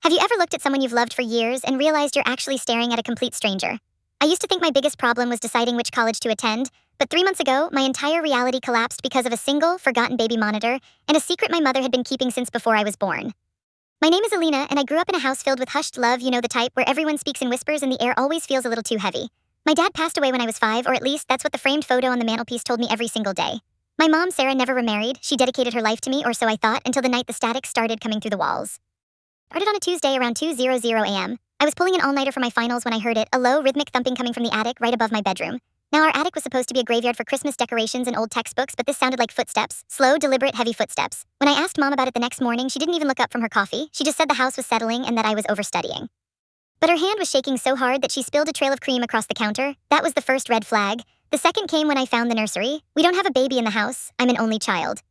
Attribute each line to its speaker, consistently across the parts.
Speaker 1: Have you ever looked at someone you've loved for years and realized you're actually staring at a complete stranger? I used to think my biggest problem was deciding which college to attend, but 3 months ago, my entire reality collapsed because of a single, forgotten baby monitor and a secret my mother had been keeping since before I was born. My name is Alina, and I grew up in a house filled with hushed love, you know, the type where everyone speaks in whispers and the air always feels a little too heavy. My dad passed away when I was 5, or at least that's what the framed photo on the mantelpiece told me every single day. My mom, Sarah, never remarried. She dedicated her life to me, or so I thought, until the night the static started coming through the walls. Started on a Tuesday around 2:00 a.m. I was pulling an all-nighter for my finals when I heard it, a low, rhythmic thumping coming from the attic right above my bedroom. Now, our attic was supposed to be a graveyard for Christmas decorations and old textbooks, but this sounded like footsteps, slow, deliberate, heavy footsteps. When I asked Mom about it the next morning, she didn't even look up from her coffee. She just said the house was settling and that I was overstudying. But her hand was shaking so hard that she spilled a trail of cream across the counter. That was the first red flag. The second came when I found the nursery. We don't have a baby in the house. I'm an only child.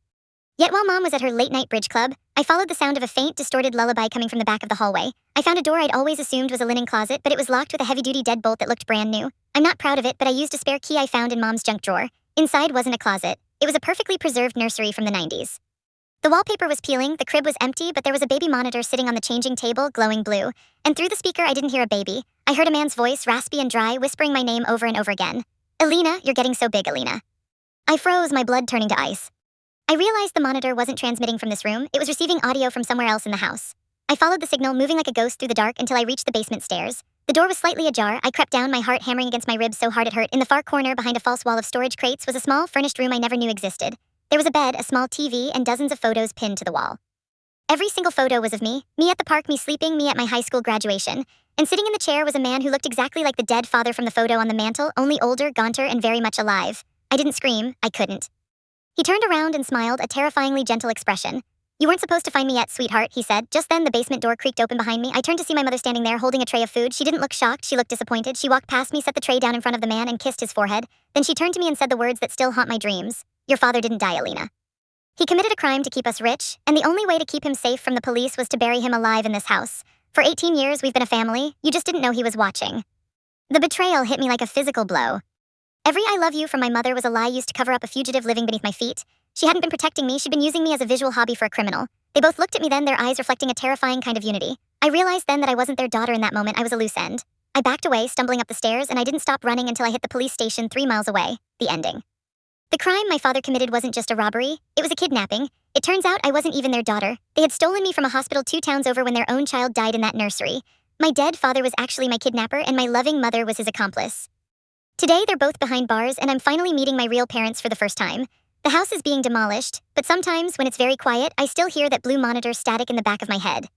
Speaker 1: Yet while Mom was at her late-night bridge club, I followed the sound of a faint, distorted lullaby coming from the back of the hallway. I found a door I'd always assumed was a linen closet, but it was locked with a heavy-duty deadbolt that looked brand new. I'm not proud of it, but I used a spare key I found in Mom's junk drawer. Inside wasn't a closet. It was a perfectly preserved nursery from the 90s. The wallpaper was peeling, the crib was empty, but there was a baby monitor sitting on the changing table, glowing blue. And through the speaker, I didn't hear a baby. I heard a man's voice, raspy and dry, whispering my name over and over again. Alina, you're getting so big, Alina. I froze, my blood turning to ice. I realized the monitor wasn't transmitting from this room, it was receiving audio from somewhere else in the house. I followed the signal, moving like a ghost through the dark until I reached the basement stairs. The door was slightly ajar. I crept down, my heart hammering against my ribs so hard it hurt. In the far corner, behind a false wall of storage crates, was a small, furnished room I never knew existed. There was a bed, a small TV, and dozens of photos pinned to the wall. Every single photo was of me at the park, me sleeping, me at my high school graduation. And sitting in the chair was a man who looked exactly like the dead father from the photo on the mantel, only older, gaunter, and very much alive. I didn't scream, I couldn't. He turned around and smiled, a terrifyingly gentle expression. You weren't supposed to find me yet, sweetheart, he said. Just then, the basement door creaked open behind me. I turned to see my mother standing there, holding a tray of food. She didn't look shocked, she looked disappointed. She walked past me, set the tray down in front of the man, and kissed his forehead. Then she turned to me and said the words that still haunt my dreams. Your father didn't die, Alina. He committed a crime to keep us rich, and the only way to keep him safe from the police was to bury him alive in this house. For 18 years, we've been a family. You just didn't know he was watching. The betrayal hit me like a physical blow. Every I love you from my mother was a lie used to cover up a fugitive living beneath my feet. She hadn't been protecting me, she'd been using me as a visual hobby for a criminal. They both looked at me then, their eyes reflecting a terrifying kind of unity. I realized then that I wasn't their daughter in that moment, I was a loose end. I backed away, stumbling up the stairs, and I didn't stop running until I hit the police station 3 miles away. The ending. The crime my father committed wasn't just a robbery, it was a kidnapping. It turns out I wasn't even their daughter. They had stolen me from a hospital 2 towns over when their own child died in that nursery. My dead father was actually my kidnapper, and my loving mother was his accomplice. Today, they're both behind bars, and I'm finally meeting my real parents for the first time. The house is being demolished, but sometimes, when it's very quiet, I still hear that blue monitor static in the back of my head.